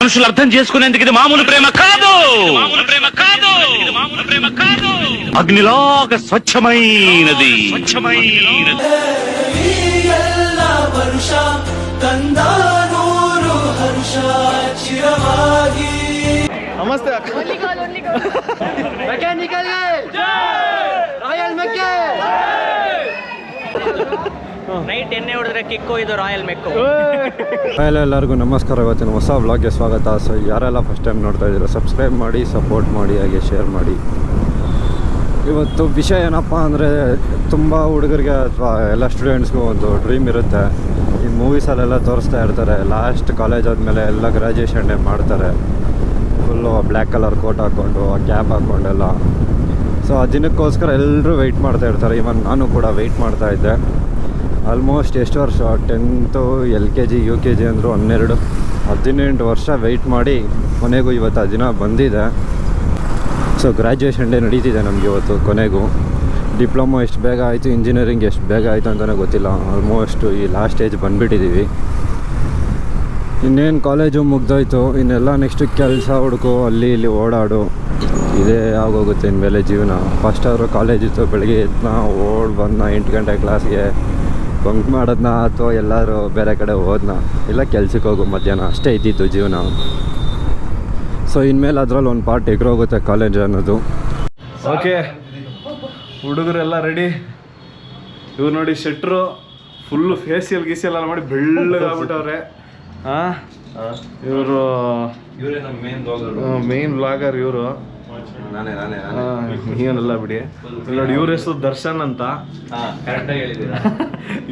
మనుషులు అర్థం చేసుకునేందుకు ఇది మామూలు ప్రేమ కాదు, అగ్నిలాగా స్వచ్ఛమైనది. ನಮಸ್ತೆ ಮೆಕ್ಯಾನಿಕಲ್ ರಾಯಲ್ ಮೆಕ್ಯಾನಿಕಲ್ ನೈಟ್ ಎಣ್ಣೆ ಹೊಡೆದ್ರೆ ಕಿಕ್ಕು, ಇದು ರಾಯಲ್ ಮೆಕ್ಕು. ಎಲ್ಲರಿಗೂ ನಮಸ್ಕಾರ. ಇವತ್ತಿನ ಹೊಸ ವ್ಲಾಗ್ಗೆ ಸ್ವಾಗತ. ಸೊ ಯಾರೆಲ್ಲ ಫಸ್ಟ್ ಟೈಮ್ ನೋಡ್ತಾ ಇದ್ದೀರಾ ಸಬ್ಸ್ಕ್ರೈಬ್ ಮಾಡಿ, ಸಪೋರ್ಟ್ ಮಾಡಿ, ಹಾಗೆ ಶೇರ್ ಮಾಡಿ. ಇವತ್ತು ವಿಷಯ ಏನಪ್ಪ ಅಂದರೆ, ತುಂಬ ಹುಡುಗರಿಗೆ ಅಥವಾ ಎಲ್ಲ ಸ್ಟೂಡೆಂಟ್ಸ್ಗೂ ಒಂದು ಡ್ರೀಮ್ ಇರುತ್ತೆ. ಈ ಮೂವೀಸಲ್ಲೆಲ್ಲ ತೋರಿಸ್ತಾ ಇರ್ತಾರೆ, ಲಾಸ್ಟ್ ಕಾಲೇಜ್ ಆದಮೇಲೆ ಎಲ್ಲ ಗ್ರ್ಯಾಜುಯೇಷನ್ ಡೇ ಮಾಡ್ತಾರೆ, ಫುಲ್ಲು ಬ್ಲ್ಯಾಕ್ ಕಲರ್ ಕೋಟ್ ಹಾಕ್ಕೊಂಡು ಕ್ಯಾಪ್ ಹಾಕ್ಕೊಂಡೆಲ್ಲ. ಸೊ ಆ ದಿನಕ್ಕೋಸ್ಕರ ಎಲ್ಲರೂ ವೆಯ್ಟ್ ಮಾಡ್ತಾ ಇರ್ತಾರೆ. ಇವನ್ ನಾನು ಕೂಡ ವೆಯ್ಟ್ ಮಾಡ್ತಾ ಇದ್ದೆ. ಆಲ್ಮೋಸ್ಟ್ ಎಷ್ಟು ವರ್ಷ, 10th LKG UKG ಅಂದರು 18 ವರ್ಷ ವೆಯ್ಟ್ ಮಾಡಿ ಕೊನೆಗೂ ಇವತ್ತು ಆ ದಿನ ಬಂದಿದೆ. ಸೊ ಗ್ರ್ಯಾಜುಯೇಷನ್ ಡೇ ನಡೀತಿದೆ ನಮಗೆ ಇವತ್ತು. ಕೊನೆಗೂ ಡಿಪ್ಲೊಮೊ ಎಷ್ಟು ಬೇಗ ಆಯಿತು, ಇಂಜಿನಿಯರಿಂಗ್ ಎಷ್ಟು ಬೇಗ ಆಯಿತು ಅಂತಲೇ ಗೊತ್ತಿಲ್ಲ. ಆಲ್ಮೋಸ್ಟ್ ಈ ಲಾಸ್ಟ್ ಸ್ಟೇಜ್ ಬಂದುಬಿಟ್ಟಿದ್ದೀವಿ. ಇನ್ನೇನು ಕಾಲೇಜು ಮುಗ್ದೋಯ್ತು, ಇನ್ನೆಲ್ಲ ನೆಕ್ಸ್ಟು ಕೆಲಸ ಹುಡುಕು, ಅಲ್ಲಿ ಇಲ್ಲಿ ಓಡಾಡು, ಇದೇ ಆಗೋಗುತ್ತೆ ಇನ್ಮೇಲೆ ಜೀವನ. ಫಸ್ಟ್ ಅವರು ಕಾಲೇಜಿತ್ತು, ಬೆಳಗ್ಗೆ ಎದ್ನ ಬಂದ 8 ಗಂಟೆ ಕ್ಲಾಸ್ಗೆ ಬಂಕ್ ಮಾಡೋದನ್ನ, ಅಥವಾ ಎಲ್ಲರೂ ಬೇರೆ ಕಡೆ ಹೋದ್ನ, ಇಲ್ಲ ಕೆಲ್ಸಕ್ಕೆ ಹೋಗು ಮಧ್ಯಾಹ್ನ, ಅಷ್ಟೇ ಇದ್ದಿತ್ತು ಜೀವನ. ಸೊ ಇನ್ಮೇಲೆ ಅದರಲ್ಲಿ ಒಂದು ಪಾರ್ಟ್ ಎಗ್ರೋಗುತ್ತೆ ಕಾಲೇಜ್ ಅನ್ನೋದು. ಓಕೆ, ಹುಡುಗರೆಲ್ಲ ರೆಡಿ. ಇವ್ರು ನೋಡಿ ಶೆಟ್ರು ಫುಲ್ಲು ಫೇಸಿಯಲ್ ಗೀಸಿಯಲ್ ಎಲ್ಲ ಮಾಡಿ ಬೆಳ್ಳಗಾಗ್ಬಿಟ್ಟವ್ರೆ. ಹಾಂ, ಇವರು ಮೇನ್ ಬ್ಲಾಗರ್ ಇವರು. ನೀವನ್ನೆಲ್ಲ ಬಿಡಿ. ನೋಡಿ ಇವ್ರ ಹೆಸರು ದರ್ಶನ್ ಅಂತ.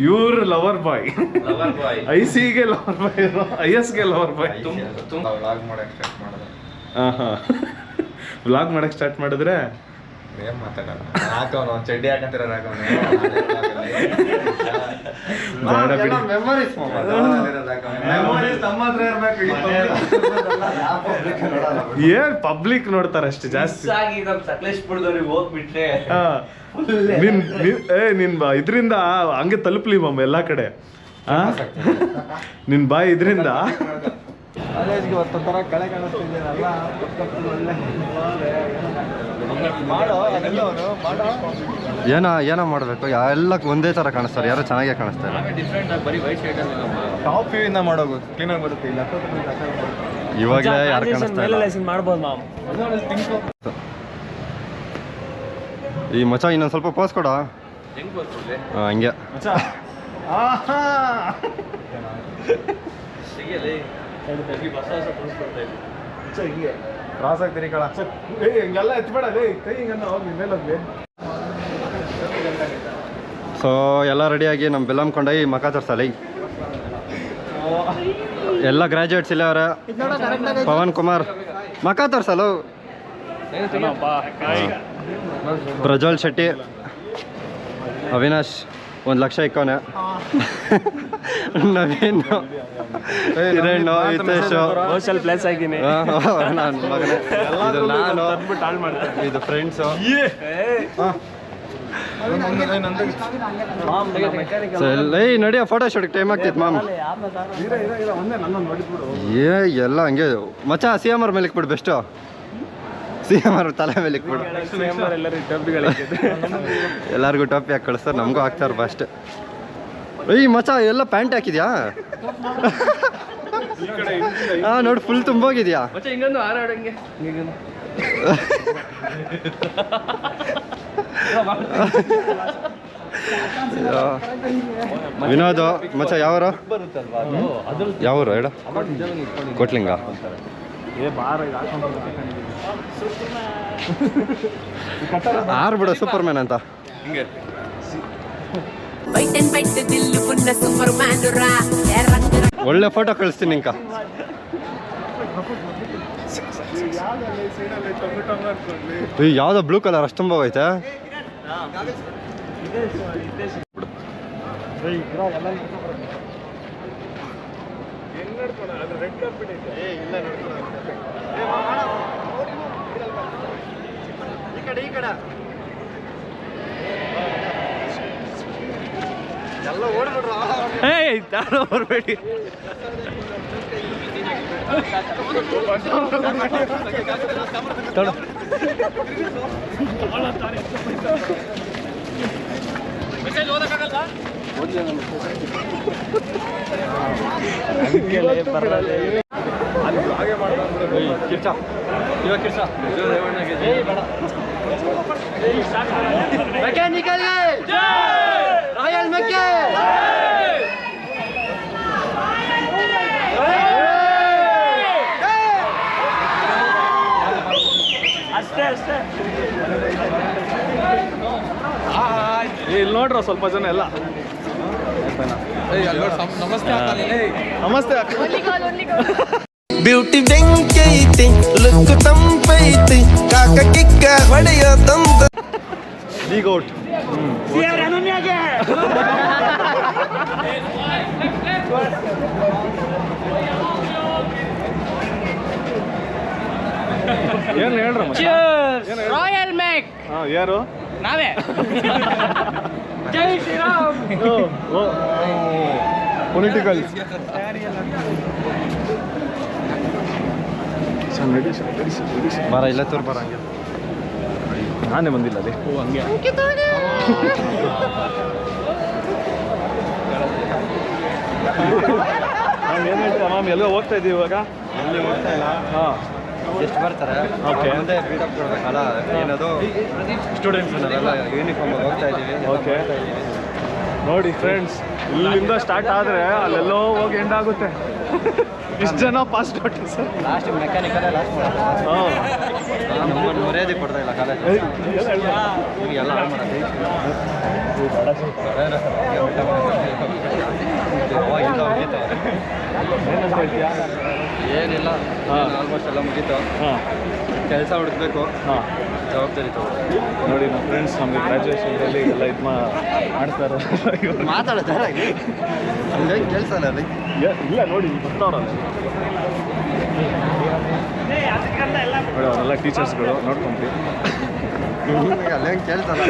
ಇವ್ರ ಲವರ್ ಬಾಯ್, ICಗೆ ಲವರ್ ಬಾಯ್, ISಗೆ ಲವರ್ ಬಾಯ್. ವ್ಲಾಗ್ ಮಾಡಕ್ ಸ್ಟಾರ್ಟ್ ಮಾಡಿದ್ರೆ ಚಡ್ಡಿ ಹಾಕಂತೀರ ಏನ್ ಪಬ್ಲಿಕ್ ನೋಡ್ತಾರೆ ಅಷ್ಟೇ ಜಾಸ್ತಿ. ನಿನ್ ಇದ್ರಿಂದ ಹಂಗೆ ತಲುಪ್ಲಿ ಮಮ್ಮ ಎಲ್ಲಾ ಕಡೆ. ನಿನ್ ಬಾಯ್ ಇದ್ರಿಂದ ಕಾಲೇಜ್ಗೆ ಒಂಥರ ಕಳೆ ಕಾಣಿಸ್ತಿದ್ದೀರಲ್ಲ. ಏನೋ ಮಾಡಬೇಕು, ಎಲ್ಲ ಒಂದೇ ಥರ ಕಾಣಿಸ್ತಾರೆ, ಯಾರು ಚೆನ್ನಾಗೇ ಕಾಣಿಸ್ತಾರೆ. ಟಾಪ್ ವ್ಯೂ ಇಂದ ಮಾಡೋದು ಕ್ಲೀನಾಗಿ ಬರುತ್ತೆ. ಇಲ್ಲ ಇವಾಗಲೇ ಯಾರು ಕಾಣಿಸ್ತಾರೆ ಮಾಡ್ಬೋದು. ಈ ಮಚ ಇನ್ನೊಂದು ಸ್ವಲ್ಪ ಪೋಸ್ ಕೊಡ. ಹಂಗೆ ಕ್ರಾಸ್ ಆಗ್ತೀರಿ ಕಳ. ಹಿಂಗೆಲ್ಲ ಎತ್ಬೇಡ, ಕೈ ಹಿಂಗನ್ನ ಹೋಗಿ ಮೇಲೆ. ಸೊ ಎಲ್ಲ ರೆಡಿಯಾಗಿ ನಮ್ಮ ಬೆಲ್ಲಮ್ ಕೊಂಡೋಗಿ ಮಕ ತರ್ಸಲ್ಲ. ಎಲ್ಲ ಗ್ರ್ಯಾಜುಯೇಟ್ಸ್ ಇಲ್ಲ ಅವರ. ಪವನ್ ಕುಮಾರ್ ಮಕ ತರ್ಸಲು, ಪ್ರಜ್ವಲ್ ಶೆಟ್ಟಿ, ಅವಿನಾಶ್ 1 ಲಕ್ಷ ಇಕ್ಕೋನೆ, ನವೀನ್, ಹಿರೇಣ್ಣು, ಹಿತೇಶ್, ಸೋಷಿಯಲ್ ಪ್ಲೇಸ್ ಆಗಿನಿ ನಾನು ಮಗನೇ, ಇದು ನಾನು, ಇದು ಫ್ರೆಂಡ್ಸು. ನಡಿಯೋ ಫೋಟೋ ಶೂಟ್ ಟೈಮ್ ಆಗ್ತಿತ್ತು ಮಾಮ್. ಎಲ್ಲ ಹಂಗೆ ಮಚ. CM ಮೇಲೆ ಇಕ್ಬಿಡು ಬೆಸ್ಟು. CM ತಲೆ ಮೇಲೆ ಇಕ್ಬಿಡು. ಎಲ್ಲರಿಗೂ ಟೋಪಿ ಹಾಕಿ ಕಳಿಸ್ತಾರೆ, ನಮಗೂ ಹಾಕ್ತಾರೆ ಫಸ್ಟ್. ಮಚ ಎಲ್ಲ ಪ್ಯಾಂಟ್ ಹಾಕಿದ್ಯಾ? ಹಾಂ ನೋಡಿ, ಫುಲ್ ತುಂಬೋಗಿದ್ಯಾ? ವಿನೋದ್ ಮಚ ಯಾವರು? ಯಾವರು ಹೇಳ? ಕೋಟ್ಲಿಂಗ. ಆರು ಬಿಡ ಸೂಪರ್ ಮ್ಯಾನ್ ಅಂತ. ಒಳ್ಳೆ ಫೋಟೋ ಕಳಿಸ್ತೀನಿ ನಿಂಕ. ಯಾವ್ದೋ ಬ್ಲೂ ಕಲರ್ ಅಷ್ಟು ತುಂಬ ಹೋಗೈತೆ. ಏಯ್ ತಾಳು ಬರಬೇಡಿ. ಇಲ್ಲಿ ನೋಡ್ರ ಸ್ವಲ್ಪ ಜನ ಎಲ್ಲ. ನಮಸ್ತೆ ಅಕ್ಕ. ಬ್ಯೂಟಿ ಬೆಂಕೈತಿ ಲುಕ್ ತಂಪೈತಿ ಕಾಕ ಕಿಕ್ಕ ಹೊಡೆಯ ತಂದ ಲೀಗ್ ಔಟ್. ಏನು ಹೇಳ್ರಮ್ಮ? ರಾಯಲ್ ಮೆಕ್ ಹಾಂ, ಯಾರು? ನಾವೇ. ಜೈ ಶ್ರೀರಾಮ್. ಪೊಲಿಟಿಕಲ್ ಬರ ಇಲ್ಲ ತೋರ್ ಬರ ಹಂಗೆ ನಾನೇ ಬಂದಿಲ್ಲ ಅದೇ. ಹಂಗೆ ಏನು ಹೇಳ್ತೀರಾ ಮ್ಯಾಮ್? ಎಲ್ಲೋ ಹೋಗ್ತಾ ಇದ್ದೀವಿ ಇವಾಗ. ಎಲ್ಲಿ ಹೋಗ್ತಾ ಇಲ್ಲ. ಹಾಂ, ಎಷ್ಟು ಬರ್ತಾರೆ ಓಕೆ. ಮುಂದೆ ಬಿಲ್ಡಪ್ ಕೊಡ್ಬೇಕಲ್ಲ, ಏನದು ಸ್ಟೂಡೆಂಟ್ಸ್ ನಾವೆಲ್ಲ ಯೂನಿಫಾರ್ಮ್ ಹೋಗ್ತಾ ಇದ್ದೀವಿ. ಓಕೆ. ನೋಡಿ ಫ್ರೆಂಡ್ಸ್, ಇಲ್ಲಿಂದ ಸ್ಟಾರ್ಟ್ ಆದರೆ ಅಲ್ಲೆಲ್ಲೋ ಹೋಗಿ ಎಂಡ್ ಆಗುತ್ತೆ. ಇಷ್ಟು ಜನ pass out sir. Last mechanical last ಹಾಂ, ನಮ್ಮನ್ನು ಮರ್ಯಾದೆ ಕೊಡ್ತಾ ಇಲ್ಲ ಕಾಲೇಜ್. ಎಲ್ಲ ಹಾಳು ಮಾಡೋದು. ಏನಂತ ಹೇಳ್ತೀಯಾ? ಏನಿಲ್ಲ, ಆಲ್ಮೋಸ್ಟ್ ಎಲ್ಲ ಮುಗೀತು. ಹಾಂ ಕೆಲಸ ಹುಡುಕ್ಬೇಕು, ಹಾಂ. ಜವಾಬ್ದಾರಿ ತಗೋ. ನೋಡಿ ನಮ್ಮ ಫ್ರೆಂಡ್ಸ್ ನಮಗೆ ಗ್ರ್ಯಾಜುಯೇಷನ್ದಲ್ಲಿ ಎಲ್ಲ ಇದು ಮಾಡ್ತಾರೆ. ಮಾತಾಡೋದಾರ ಕೆಲಸ ಅಲ್ಲ ಅಲ್ಲಿ. ಇಲ್ಲ ನೋಡಿ, ಬರ್ತಾವ್ರಲ್ಲ ನೋಡಿ, ಅವರೆಲ್ಲ ಟೀಚರ್ಸ್ಗಳು ನೋಡ್ಕೊಂಡ್ರಿ. ಅಲ್ಲಿ ಹೆಂಗೆ ಕೆಲಸ ಅಲ್ಲ.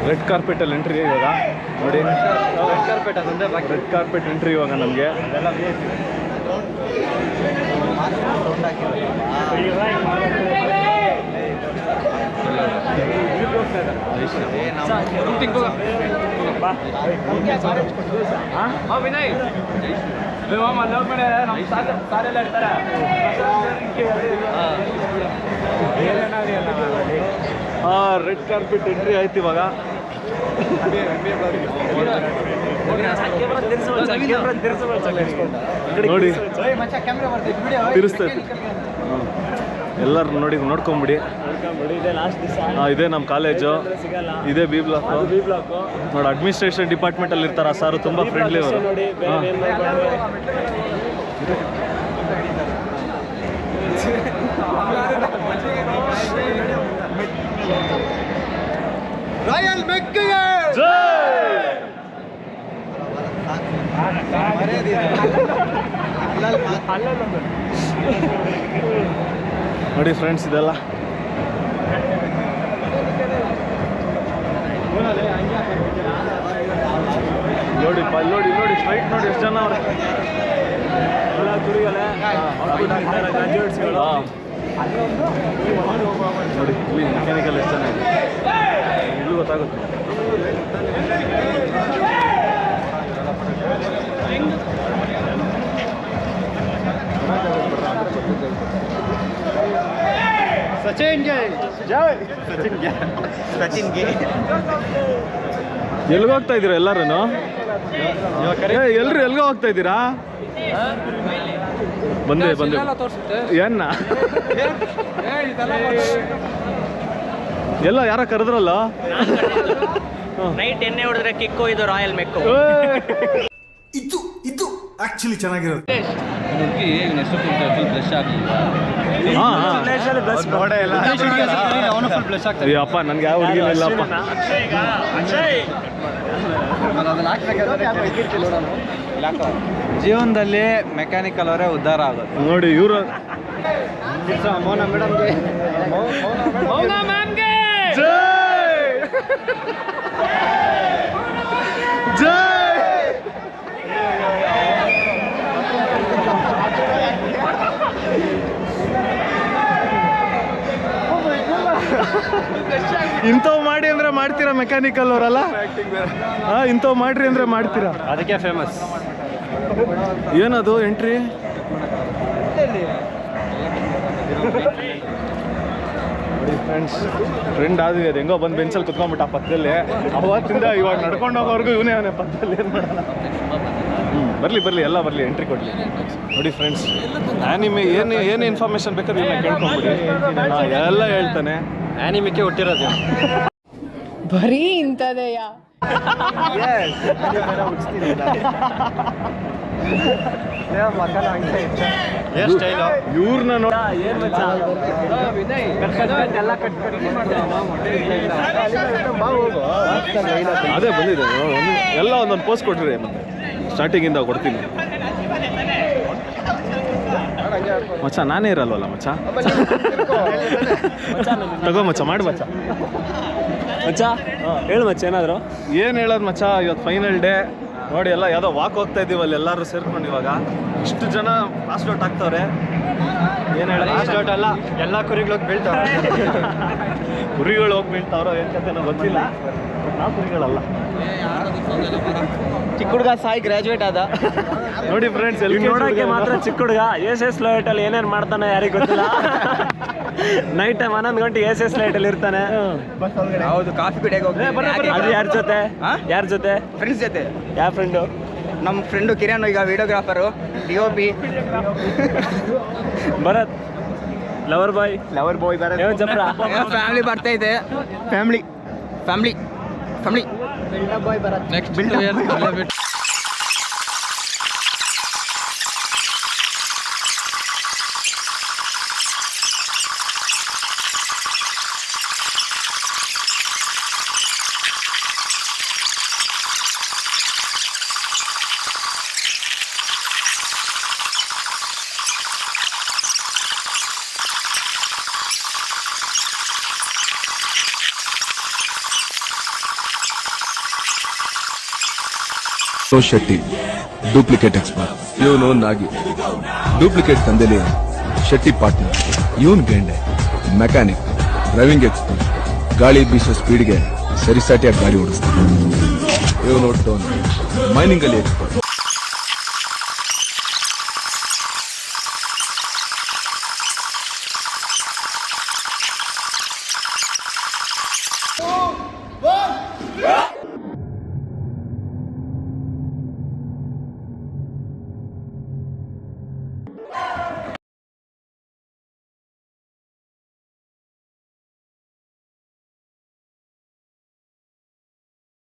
ರೆಡ್ ಕಾರ್ಪೆಟಲ್ಲಿ ಎಂಟ್ರಿ ಇವಾಗ ನೋಡಿ. ರೆಡ್ ಕಾರ್ಪೆಟ್ ಅದೊಂದೇ ಬಾಕಿ. ರೆಡ್ ಕಾರ್ಪೆಟ್ ಎಂಟ್ರಿ ಇವಾಗ ನಮಗೆ. ರೆಡ್ ಕಾರ್ಪೆಟ್ ಎಂಟ್ರಿ ಆಯ್ತು ಇವಾಗ. ನೋಡಿ ತಿರ್ಸ್ತೈತಿ. ಎಲ್ಲರೂ ನೋಡಿ ನೋಡ್ಕೊಂಬಿಡಿ. ಇದೇ ನಮ್ಮ ಕಾಲೇಜು, ಇದೇ ಬಿ ಬ್ಲಾಕ್. ನೋಡಿ ಅಡ್ಮಿನಿಸ್ಟ್ರೇಷನ್ ಡಿಪಾರ್ಟ್ಮೆಂಟಲ್ಲಿ ಇರ್ತಾರೆ ಸಾರು, ತುಂಬ ಫ್ರೆಂಡ್ಲಿ ಅವರು. ರಾಯಲ್ ಮೆಕ್ಕಿಗೆ ನೋಡಿ ಫ್ರೆಂಡ್ಸ್, ಇದೆಲ್ಲ ನೋಡಿ ನೋಡಿ ನೋಡಿ ಸ್ಟ್ರೈಟ್ ನೋಡಿ ಎಷ್ಟು ಜನ ಅವ್ರೆ. ನೋಡಿ ಇಲ್ಲಿ ಮೆಕ್ಯಾನಿಕಲ್ ಎಷ್ಟು ಜನ ಇದೆ, ಇಲ್ಲೂ ಗೊತ್ತಾಗುತ್ತೆ. ಎಲ್ಗ ಹೋಗ್ತಾ ಇದ್ದೀರಾ ಎಲ್ಲರೂ? ಎಲ್ರು ಎಲ್ಗ ಹೋಗ್ತಾ ಇದ್ದೀರಾ? ಬಂದೆ ಏನ್ನ ಎಲ್ಲ ಯಾರ ಕರೆದ್ರಲ್ಲ. ನೈಟ್ ಎಣ್ಣೆ ಹೊಡೆದ್ರೆ ಕಿಕ್ಕು, ಇದು ರಾಯಲ್ ಮೆಕ್ಕು. ಇದು ಆಕ್ಚುಲಿ ಚೆನ್ನಾಗಿರುತ್ತೆ. ಅಪ್ಪ ನನ್ಗೆ ಯಾವ ಹುಡುಗಿನ ಇಲ್ಲಪ್ಪ. ಜೀವನದಲ್ಲಿ ಮೆಕ್ಯಾನಿಕಲ್ ಅವರೇ ಉದ್ಧಾರ ಆಗೋದು. ನೋಡಿ ಇವರು ಮೌನ ಮೇಡಮ್ಗೆ ಇಂಥವು ಮಾಡಿ ಅಂದ್ರೆ ಮಾಡ್ತೀರಾ ಮೆಕ್ಯಾನಿಕಲ್ ಅವರಲ್ಲ? ಇಂಥವು ಮಾಡ್ರಿ ಅಂದ್ರೆ ಮಾಡ್ತೀರಾ? ಅದಕ್ಕೆ ಫೇಮಸ್. ಏನದು ಎಂಟ್ರಿ? ಫ್ರೆಂಡ್ಸ್, ಟ್ರೆಂಡ್ ಆದ್ವಿ. ಅದು ಹೆಂಗೋ ಬಂದು ಬೆಂಚಲ್ಲಿ ಕುತ್ಕೊಂಡ್ಬಿಟ್ಟ ಪಕ್ಕದಲ್ಲಿ. ಅವತ್ತಿಂದ ಇವಾಗ ನಡ್ಕೊಂಡು ಹೋಗೋರ್ಗು ಅವನೇ ಪಕ್ಕದಲ್ಲಿ. ಏನು ಮಾಡೋಣ? ಬರಲಿ ಎಲ್ಲ ಬರಲಿ, ಎಂಟ್ರಿ ಕೊಡಲಿ. ನೋಡಿ ಫ್ರೆಂಡ್ಸ್, ಆ್ಯನಿಮೆ ಏನು ಇನ್ಫಾರ್ಮೇಷನ್ ಬೇಕಾದ್ರೆ ಇಲ್ಲ ಕೇಳ್ಕೊಂಬಿಡಿ, ಎಲ್ಲ ಹೇಳ್ತಾನೆ. ಆ್ಯನಿಮಿಕ್ಕೆ ಹುಟ್ಟಿರೋದು. ಬರೀ ಇಂಥದೆಯ ಇವ್ರನ್ನ ಅದೇ ಬಂದಿದೆ. ಎಲ್ಲ ಒಂದೊಂದು ಪೋಸ್ಟ್ ಕೊಟ್ರಿ, ಮತ್ತೆ ಸ್ಟಾರ್ಟಿಂಗಿಂದ ಕೊಡ್ತೀನಿ. ಮಚ್ಚ ನಾನೇ ಇರಲ್ವಲ್ಲ ಮಚ್ಚ. ತಗೋ ಮಚ್ಚ, ಮಾಡಿ ಮಚ್ಚ. ಮಚ್ಚ ಹೇಳು ಮಚ್ಚ, ಏನಾದ್ರು ಏನು ಹೇಳೋದು ಮಚ್ಚ, ಇವತ್ತು ಫೈನಲ್ ಡೇ ನೋಡಿ. ಎಲ್ಲ ಯಾವುದೋ ವಾಕ್ ಹೋಗ್ತಾ ಇದ್ದೀವಲ್ಲ ಎಲ್ಲರೂ ಸೇರ್ಕೊಂಡು. ಇವಾಗ ಇಷ್ಟು ಜನ ಪಾಸ್ ಔಟ್ ಆಗ್ತವ್ರೆ. ಏನು ಹೇಳೋದು? ಪಾಸ್ ಔಟ್ ಅಲ್ಲ, ಎಲ್ಲ ಕುರಿಗಳು ಬೀಳ್ತಾವೆ. ಕುರಿಗಳು ಹೋಗಿ ಬೀಳ್ತಾವ್ರೋ ಏನು ಕತೆ ಗೊತ್ತಿಲ್ಲ. ನಾವು ಕುರಿಗಳಲ್ಲ. ಚಿಕ್ಕ ಹುಡುಗ ಸಾಯಿ ಗ್ರಾಜುಯೇಟ್ ಆದ. ನೋಡಿ ಫ್ರೆಂಡ್ಸ್, ನೋಡೋಕ್ಕೆ ಮಾತ್ರ ಚಿಕ್ಕ ಹುಡುಗ. ಎಸ್ ಲೈಟಲ್ಲಿ ಏನೇನು ಮಾಡ್ತಾನೆ ಯಾರಿಗೆ ಗೊತ್ತಿಲ್ಲ. ನೈಟ್ ಟೈಮ್ 11 ಗಂಟೆ ಎಸ್ ಲೈಟಲ್ಲಿ ಇರ್ತಾನೆ. ಹೌದು, ಕಾಫಿ ಕುಡಿಯೋಕೆ ಹೋಗ್ತೀವಿ. ಅದು ಯಾರ ಜೊತೆ? ಫ್ರೆಂಡ್ಸ್ ಜೊತೆ. ಯಾವ ಫ್ರೆಂಡು? ನಮ್ಮ ಫ್ರೆಂಡು ಕಿರಣ್, ಈಗ ವಿಡಿಯೋಗ್ರಾಫರು, DOP. ಭರತ್ ಲವರ್ ಬಾಯ್ ಏನು ಚಪ್ರ? ಫ್ಯಾಮಿಲಿ ಬರ್ತಾ ಇದೆ. Family next Shetty duplicate expert. ಇವನು ನಾಗಿ ಡೂಪ್ಲಿಕೇಟ್ ತಂದೆಲಿ ಶೆಟ್ಟಿ ಪಾರ್ಟ್ನರ್. ಇವನ್ ಗೆಂಡೆ ಮೆಕ್ಯಾನಿಕ್, ಡ್ರೈವಿಂಗ್ ಎಕ್ಸ್ಪರ್ಟ್. ಗಾಳಿ ಬೀಸೋ ಸ್ಪೀಡ್ಗೆ ಸರಿಸಾಟಿಯಾಗಿ ಗಾಡಿ ಓಡಿಸ್ತಾನೆ. ಇವನು ಟೋನ್ ಮೈನಿಂಗ್ ಅಲ್ಲಿ ಎಕ್ಸ್ಪರ್ಟ್.